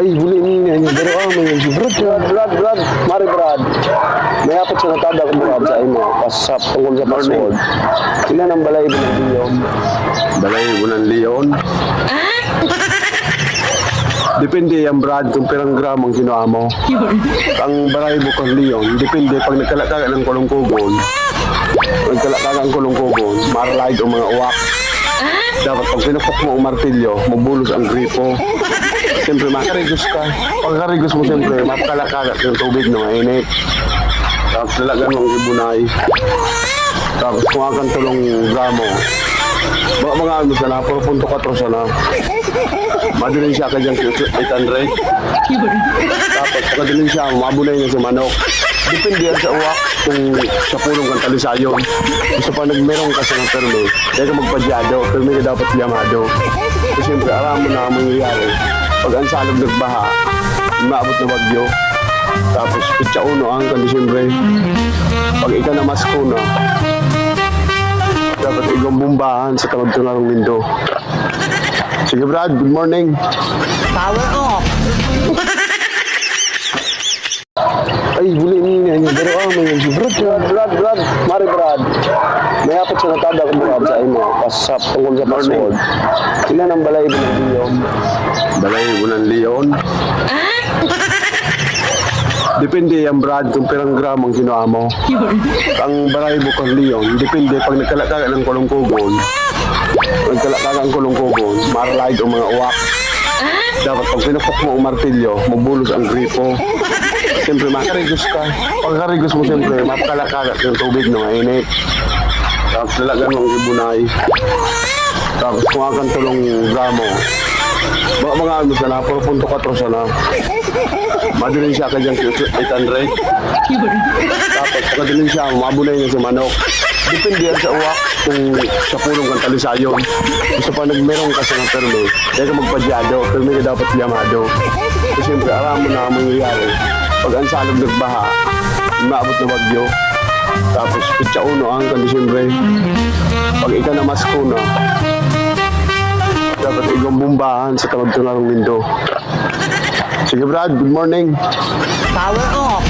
Ay, huli niya niya. Pero may si Brad. Mari Brad. May apat siya natada kung Brad sa imo. Sa tungkol sa password. Sila ng balay ng Leon. Balay ng Leon? Depende yan, Brad, kung pirang gram ang kinuha mo. Ang balay bukang Leon, depende pag nagkalakaga ng kulong-kugon. Nagkalakaga ang kulong-kugon, maralaig ang mga uwak. Dapat pag pinapok mo ang martilyo, mabulos ang gripo. Siyempre, makarigos ka. Pagkarigos mo, siyempre, makalakagat ng tubig na mainit. Tapos lalagan mo ang ibunay. Tapos kung akan tulong gramo, mga ano sana, 4.4 sana. Madaling siya ka dyan 800. Tapos pagkadaling siya, mabunay niya sa manok. Depende yan sa uwak kung sa pulong kang talisayon. Gusto pa nagmerong ka sa ng perme, kaya ka magpadyado, perme ka dapat yamado. Kasi siyempre, alam mo na ang mangyayari. Pag ang salog nagbaha, maabot na bagyo. Tapos pitsa uno ang kandisiyempre. Pag ikaw na masko na, dapat ikaw bumbahan sa tawag-tunarong window. Sige Brad, good morning. Power off. Ay, huli niya niya. Pero may si Brad. Mari Brad. May apat siya natada kung Brad sa imo. Sa tungkol sa password. Sila ng balay ng Leon. Balay ng Leon? Depende yan, Brad, kung pirang gram ang kinuha mo. Ang balay bukang Leon, depende pag nagkalakaga ng kulong-kugon. Nagkalakaga ang kulong-kugon, maralaig ang mga uwak. Dapat pag pinapok mo ang martilyo, mabulos ang gripo. Siyempre, makarigos ka. Pagkarigos mo, siyempre, makalakagat ng tubig na mainit. Tapos lalagan mo ang ibunay. Tapos kung akan tulong gramo, mga ano sana, 4.4 sana. Madaling siya ka dyan 800. Tapos pagkadaling siya, mabunay niya sa manok. Depende yan sa uwak kung sa pulong kang talisayon. Gusto pa nagmerong ka sa ng perme, kaya ka magpadyado, perme ka dapat yamado. Kasi siyempre, alam mo na ang mangyayari. Pag ang salog nagbaha, maabot na bagyo. Tapos pitsa uno ang kandisiyempre. Pag ikaw na masko na, dapat ikaw bumbahan sa tawag-tunarong window. Sige Brad, good morning. Power off.